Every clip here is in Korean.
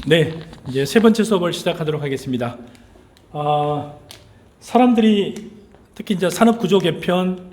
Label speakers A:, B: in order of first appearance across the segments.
A: 네, 이제 세 번째 수업을 시작하도록 하겠습니다. 사람들이 특히 이제 산업 구조 개편,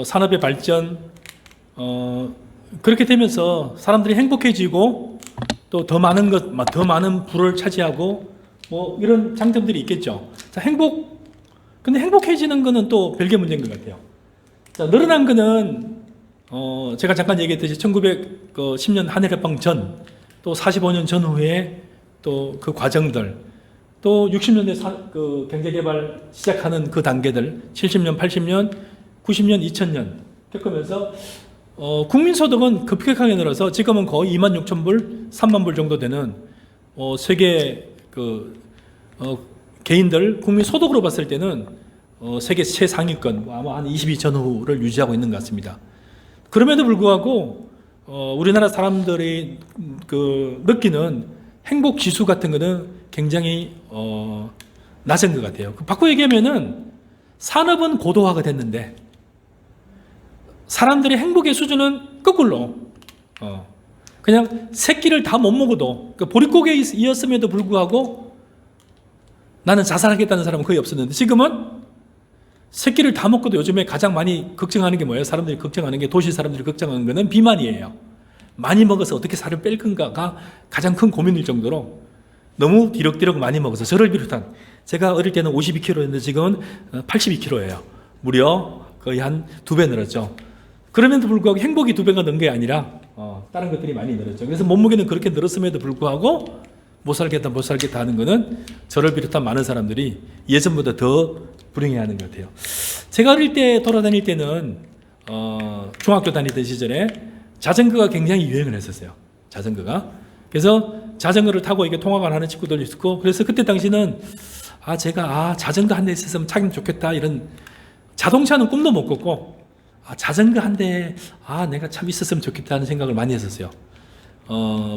A: 산업의 발전, 그렇게 되면서 사람들이 행복해지고 또 더 많은 더 많은 부를 차지하고 뭐 이런 장점들이 있겠죠. 자, 근데 행복해지는 거는 또 별개 문제인 것 같아요. 자, 늘어난 거는 제가 잠깐 얘기했듯이 1910년 한일협방 전, 또 45년 전후에 또 그 과정들, 또 60년대 그 경제개발 시작하는 그 단계들, 70년, 80년, 90년, 2000년 겪으면서 국민소득은 급격하게 늘어서 지금은 거의 26,000불, 30,000불 정도 되는 세계 개인들 국민소득으로 봤을 때는 세계 최상위권, 아마 한 22,000호를 유지하고 있는 것 같습니다. 그럼에도 불구하고 우리나라 사람들이 느끼는 행복 지수 같은 거는 굉장히 낮은 것 같아요. 바꿔 얘기하면은 산업은 고도화가 됐는데 사람들의 행복의 수준은 거꾸로 그냥 새끼를 다 못 먹어도 보릿고개이었음에도 불구하고 나는 자살하겠다는 사람은 거의 없었는데 지금은 새끼를 다 먹고도 요즘에 가장 많이 걱정하는 게 뭐예요? 사람들이 걱정하는 게, 도시 사람들이 걱정하는 거는 비만이에요. 많이 먹어서 어떻게 살을 뺄 건가가 가장 큰 고민일 정도로 너무 뒤럭뒤럭 많이 먹어서, 저를 비롯한, 제가 어릴 때는 52kg였는데 지금은 82kg예요. 무려 거의 한 2배 늘었죠. 그럼에도 불구하고 행복이 2배가 는 게 아니라 다른 것들이 많이 늘었죠. 그래서 몸무게는 그렇게 늘었음에도 불구하고 못 살겠다 하는 거는 저를 비롯한 많은 사람들이 예전보다 더 불행해하는 것 같아요. 제가 어릴 때 돌아다닐 때는 중학교 다니던 시절에 자전거가 굉장히 유행을 했었어요. 자전거가. 그래서 자전거를 타고 이게 통학을 하는 친구들도 있었고, 그래서 그때 당시는 제가 자전거 한 대 있었으면 타면 좋겠다, 이런, 자동차는 꿈도 못 꿨고 자전거 한 대 내가 참 있었으면 좋겠다 하는 생각을 많이 했었어요.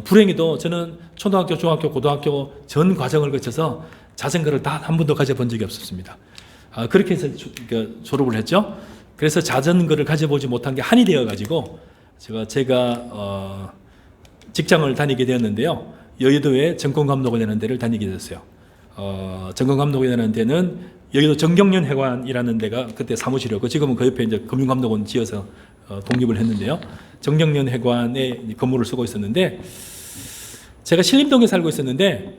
A: 불행히도 저는 초등학교, 중학교, 고등학교 전 과정을 거쳐서 자전거를 단 한 번도 가져본 적이 없었습니다. 그렇게 해서 졸업을 했죠. 그래서 자전거를 가져보지 못한 게 한이 되어가지고 제가 직장을 다니게 되었는데요. 여의도에 정권감독원이라는 데를 다니게 됐어요. 정권감독원이라는 데는 여의도 정경련 회관이라는 데가 그때 사무실이었고, 지금은 그 옆에 이제 금융감독원 지어서 독립을 했는데요. 정경련 회관에 근무를 쓰고 있었는데, 제가 신림동에 살고 있었는데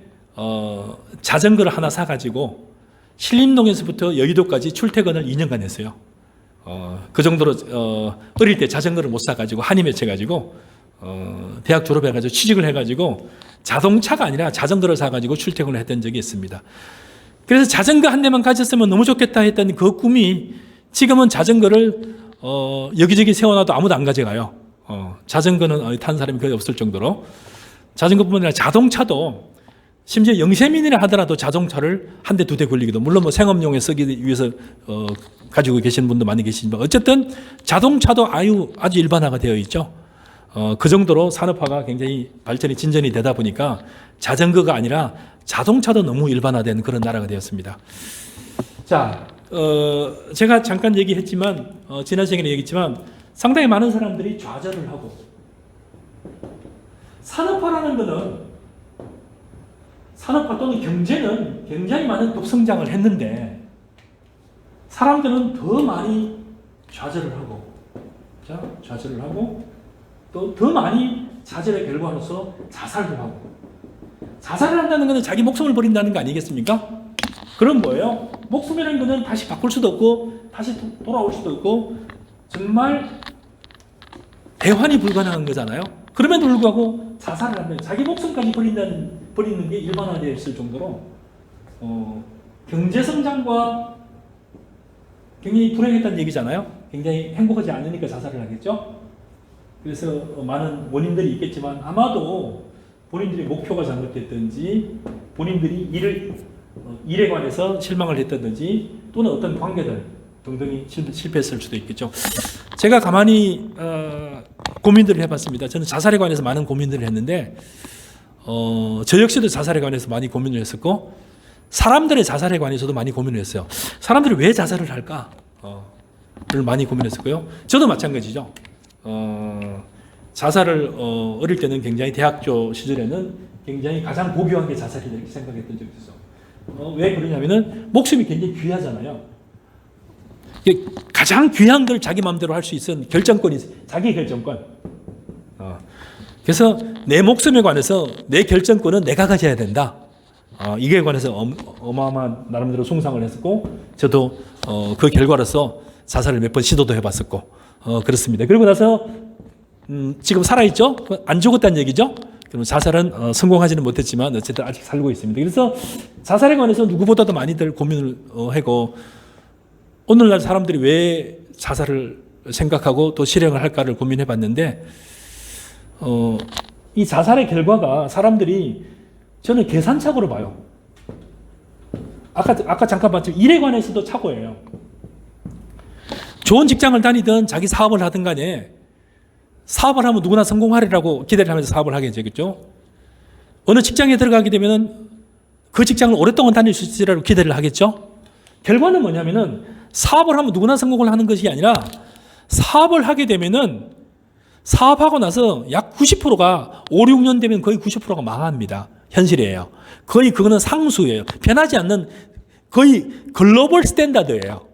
A: 자전거를 하나 사가지고 신림동에서부터 여의도까지 출퇴근을 2년간 했어요. 그 정도로 어릴 때 자전거를 못 사가지고 한이 맺혀가지고 대학 졸업해가지고 취직을 해가지고 자동차가 아니라 자전거를 사가지고 출퇴근을 했던 적이 있습니다. 그래서 자전거 한 대만 가졌으면 너무 좋겠다 했던 그 꿈이 지금은 자전거를 여기저기 세워놔도 아무도 안 가져가요. 자전거는 탄 사람이 거의 없을 정도로. 자전거뿐만 아니라 자동차도, 심지어 영세민이라 하더라도 자동차를 한 대, 2대 굴리기도, 물론 뭐 생업용에 쓰기 위해서 가지고 계시는 분도 많이 계시지만 어쨌든 자동차도 아주 일반화가 되어 있죠. 그 정도로 산업화가 굉장히 발전이 진전이 되다 보니까 자전거가 아니라 자동차도 너무 일반화된 그런 나라가 되었습니다. 자, 제가 잠깐 얘기했지만 지난 시간에 얘기했지만 상당히 많은 사람들이 좌절을 하고, 산업화라는 것은, 산업화 또는 경제는 굉장히 많은 급성장을 했는데 사람들은 더 많이 좌절을 하고, 또 더 많이 좌절의 결과로서 자살도 하고. 자살을 한다는 것은 자기 목숨을 버린다는 거 아니겠습니까? 그럼 뭐예요? 목숨이라는 것은 다시 바꿀 수도 없고 다시 돌아올 수도 없고 정말 대환이 불가능한 거잖아요. 그럼에도 불구하고 자살을 하면 자기 목숨까지 버리는 게 일반화되어 있을 정도로 경제성장과 굉장히 불행했다는 얘기잖아요. 굉장히 행복하지 않으니까 자살을 하겠죠. 그래서 많은 원인들이 있겠지만 아마도 본인들의 목표가 잘못됐든지, 본인들이 일에 관해서 실망을 했다든지, 또는 어떤 관계들 등등이 실패했을 수도 있겠죠. 제가 가만히 고민들을 해봤습니다. 저는 자살에 관해서 많은 고민들을 했는데 저 역시도 자살에 관해서 많이 고민을 했었고, 사람들의 자살에 관해서도 많이 고민을 했어요. 사람들이 왜 자살을 할까? 를 많이 고민했었고요. 저도 마찬가지죠. 자살을 어릴 때는 굉장히, 대학교 시절에는 굉장히 가장 고귀한 게 자살이다 이렇게 생각했던 적이 있어. 왜 그러냐면은 목숨이 굉장히 귀하잖아요. 가장 귀한 걸 자기 마음대로 할 수 있는 결정권이 자기 결정권. 그래서 내 목숨에 관해서 내 결정권은 내가 가져야 된다. 이게 관해서 어마어마한 나름대로 숭상을 했었고 저도 그 결과로서 자살을 몇 번 시도도 해봤었고 그렇습니다. 그리고 나서 지금 살아있죠? 안 죽었다는 얘기죠? 그럼 자살은 성공하지는 못했지만 어쨌든 아직 살고 있습니다. 그래서 자살에 관해서 누구보다도 많이들 고민을 하고 오늘날 사람들이 왜 자살을 생각하고 또 실행을 할까를 고민해 봤는데 이 자살의 결과가 사람들이 저는 계산착오로 봐요. 아까 잠깐 봤지만 일에 관해서도 착오예요. 좋은 직장을 다니든 자기 사업을 하든 간에 사업을 하면 누구나 성공하리라고 기대를 하면서 사업을 하게 되겠죠. 어느 직장에 들어가게 되면 그 직장을 오랫동안 다닐 수 있으리라고 기대를 하겠죠. 결과는 뭐냐면은 사업을 하면 누구나 성공을 하는 것이 아니라 사업을 하게 되면은 사업하고 나서 약 90%가 5, 6년 되면 거의 90%가 망합니다. 현실이에요. 거의 그거는 상수예요. 변하지 않는 거의 글로벌 스탠다드예요.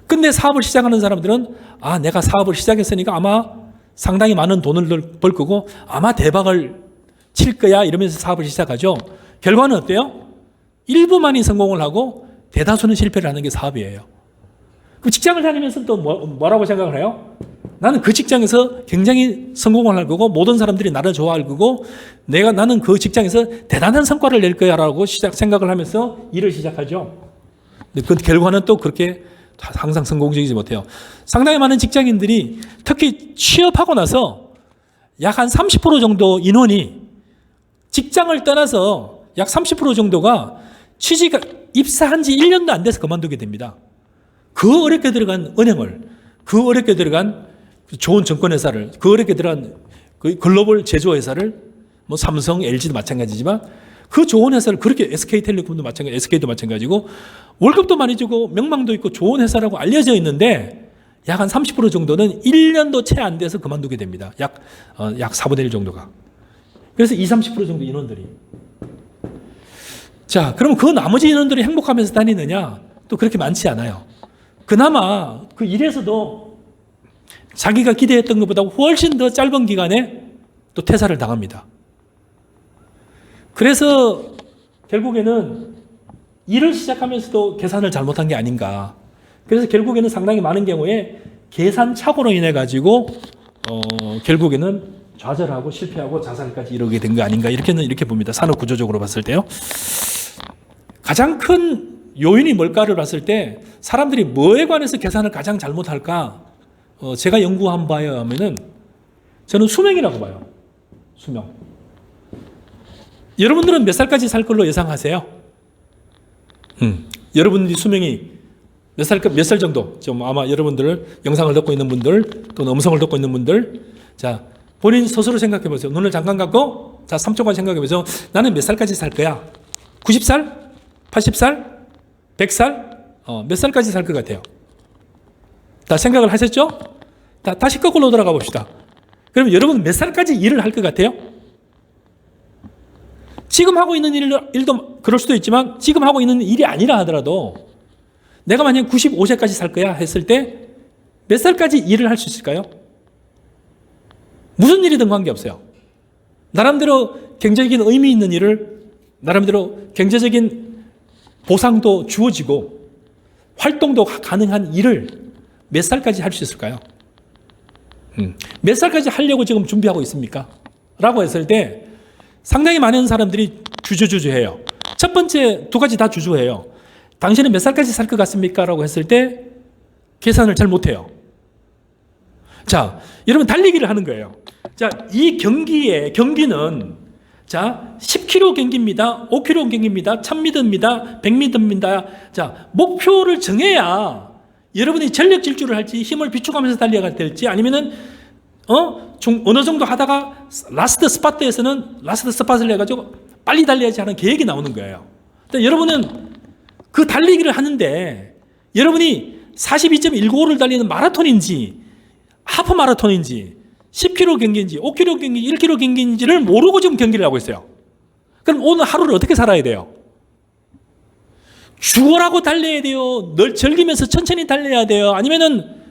A: 근데 사업을 시작하는 사람들은 내가 사업을 시작했으니까 아마 상당히 많은 돈을 벌 거고 아마 대박을 칠 거야 이러면서 사업을 시작하죠. 결과는 어때요? 일부만이 성공을 하고 대다수는 실패를 하는 게 사업이에요. 그 직장을 다니면서 또 뭐라고 생각을 해요? 나는 그 직장에서 굉장히 성공을 할 거고 모든 사람들이 나를 좋아할 거고 나는 그 직장에서 대단한 성과를 낼 거야 라고 생각을 하면서 일을 시작하죠. 근데 그 결과는 또 그렇게 항상 성공적이지 못해요. 상당히 많은 직장인들이 특히 취업하고 나서 약 한 30% 정도 인원이 직장을 떠나서 약 30% 정도가 입사한 지 1년도 안 돼서 그만두게 됩니다. 그 어렵게 들어간 은행을, 그 어렵게 들어간 좋은 증권회사를, 그 어렵게 들어간 글로벌 제조회사를, 뭐 삼성, LG도 마찬가지지만 그 좋은 회사를 그렇게 SK텔레콤도 마찬가지, SK도 마찬가지고 월급도 많이 주고 명망도 있고 좋은 회사라고 알려져 있는데 약 한 30% 정도는 1년도 채 안 돼서 그만두게 됩니다. 약 4분의 1 정도가. 그래서 20, 30% 정도 인원들이. 자, 그럼 그 나머지 인원들이 행복하면서 다니느냐? 또 그렇게 많지 않아요. 그나마 그 일에서도 자기가 기대했던 것보다 훨씬 더 짧은 기간에 또 퇴사를 당합니다. 그래서 결국에는 일을 시작하면서도 계산을 잘못한 게 아닌가. 그래서 결국에는 상당히 많은 경우에 계산 착오로 인해 가지고 결국에는 좌절하고 실패하고 자살까지 이르게 된 거 아닌가 이렇게 봅니다. 산업 구조적으로 봤을 때요. 가장 큰 요인이 뭘까를 봤을 때 사람들이 뭐에 관해서 계산을 가장 잘못할까? 제가 연구한 바에 의하면은 저는 수명이라고 봐요. 수명. 여러분들은 몇 살까지 살 걸로 예상하세요? 여러분들이 수명이 몇 살 정도? 좀 아마 여러분들 영상을 듣고 있는 분들 또는 음성을 듣고 있는 분들 자 본인 스스로 생각해 보세요. 눈을 잠깐 감고 자 3초간 생각해 보세요. 나는 몇 살까지 살 거야? 90살? 80살? 100살? 몇 살까지 살 것 같아요? 다 생각을 하셨죠? 다시 거꾸로 돌아가 봅시다. 그러면 여러분 몇 살까지 일을 할 것 같아요? 지금 하고 있는 일도 그럴 수도 있지만 지금 하고 있는 일이 아니라 하더라도 내가 만약 95세까지 살 거야 했을 때 몇 살까지 일을 할 수 있을까요? 무슨 일이든 관계없어요. 나름대로 경제적인 의미 있는 일을 나름대로 경제적인 보상도 주어지고 활동도 가능한 일을 몇 살까지 할 수 있을까요? 몇 살까지 하려고 지금 준비하고 있습니까? 라고 했을 때 상당히 많은 사람들이 주저해요. 첫 번째 두 가지 다 주저해요. 당신은 몇 살까지 살 것 같습니까? 라고 했을 때 계산을 잘 못해요. 자, 여러분 달리기를 하는 거예요. 자, 이 경기는 자, 10km 경기입니다. 5km 경기입니다. 1000m입니다. 100m입니다. 자, 목표를 정해야 여러분이 전력 질주를 할지 힘을 비축하면서 달려갈 될지 아니면은 어느 정도 하다가 라스트 스팟을 해가지고 빨리 달려야지 하는 계획이 나오는 거예요. 그러니까 여러분은 그 달리기를 하는데 여러분이 42.195를 달리는 마라톤인지 하프 마라톤인지 10km 경기인지 5km 경기, 1km 경기인지를 모르고 지금 경기를 하고 있어요. 그럼 오늘 하루를 어떻게 살아야 돼요? 죽어라고 달려야 돼요? 늘 즐기면서 천천히 달려야 돼요? 아니면은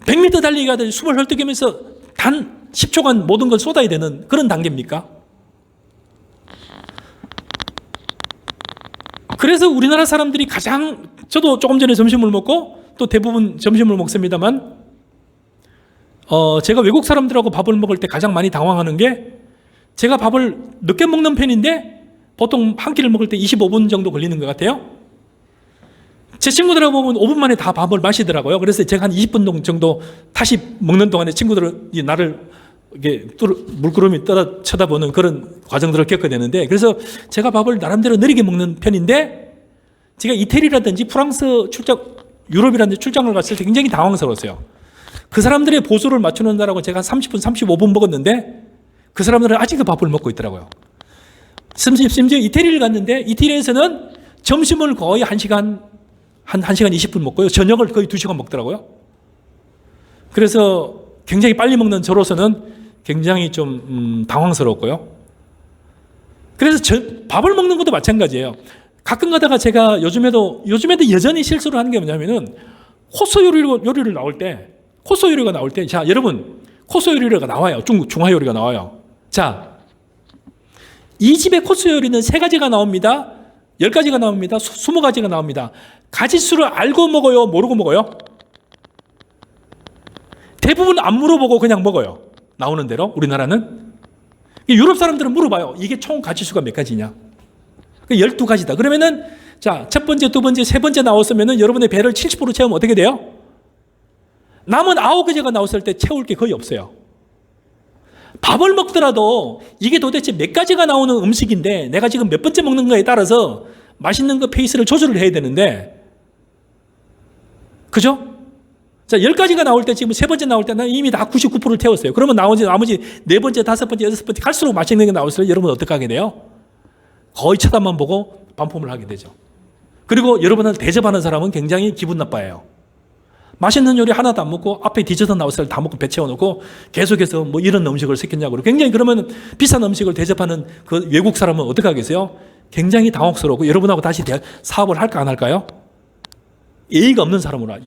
A: 100m 달리기가 돼 숨을 헐떡이면서 단 10초간 모든 걸 쏟아야 되는 그런 단계입니까? 그래서 우리나라 사람들이 가장, 저도 조금 전에 점심을 먹고 또 대부분 점심을 먹습니다만, 제가 외국 사람들하고 밥을 먹을 때 가장 많이 당황하는 게, 제가 밥을 늦게 먹는 편인데 보통 한 끼를 먹을 때 25분 정도 걸리는 것 같아요. 제 친구들하고 보면 5분 만에 다 밥을 마시더라고요. 그래서 제가 한 20분 정도 다시 먹는 동안에 친구들이 나를 이게 물구름이 떠다 쳐다보는 그런 과정들을 겪게 되는데, 그래서 제가 밥을 나름대로 느리게 먹는 편인데, 제가 이태리라든지 프랑스 출장, 유럽이라든지 출장을 갔을 때 굉장히 당황스러웠어요. 그 사람들의 보수를 맞추는다라고 제가 30분, 35분 먹었는데 그 사람들은 아직도 밥을 먹고 있더라고요. 심지어 이태리를 갔는데 이태리에서는 점심을 거의 1시간 20분 먹고요. 저녁을 거의 2시간 먹더라고요. 그래서 굉장히 빨리 먹는 저로서는 굉장히 좀 당황스러웠고요. 그래서 밥을 먹는 것도 마찬가지예요. 가끔 가다가 제가 요즘에도 여전히 실수를 하는 게 뭐냐면은 코스 요리를 나올 때, 코스 요리가 나올 때, 자, 여러분, 코스 요리가 나와요. 중화 요리가 나와요. 자, 이 집의 코스 요리는 3가지가 나옵니다. 10가지가 나옵니다. 20가지가 나옵니다. 가지수를 알고 먹어요? 모르고 먹어요? 대부분 안 물어보고 그냥 먹어요. 나오는 대로. 우리나라는. 유럽 사람들은 물어봐요. 이게 총 가지수가 몇 가지냐? 12가지다. 그러면은, 자, 첫 번째, 두 번째, 세 번째 나왔으면은 여러분의 배를 70% 채우면 어떻게 돼요? 남은 9가지가 나왔을 때 채울 게 거의 없어요. 밥을 먹더라도 이게 도대체 몇 가지가 나오는 음식인데 내가 지금 몇 번째 먹는 거에 따라서 맛있는 거 페이스를 조절을 해야 되는데, 그죠? 자, 10가지가 나올 때 지금 3번째 나올 때 난 이미 다 99%를 태웠어요. 그러면 나머지 4번째, 5번째, 6번째 갈수록 맛있는 게 나올수록 여러분 어떻게 하게 돼요? 거의 쳐다만 보고 반품을 하게 되죠. 그리고 여러분을 대접하는 사람은 굉장히 기분 나빠해요. 맛있는 요리 하나도 안 먹고 앞에 디저트 나왔을 때 다 먹고 배 채워놓고 계속해서 뭐 이런 음식을 시켰냐고. 굉장히 그러면 비싼 음식을 대접하는 그 외국 사람은 어떻게 하겠어요? 굉장히 당혹스럽고 여러분하고 다시 사업을 할까 안 할까요? 예의가 없는 사람으로 하죠.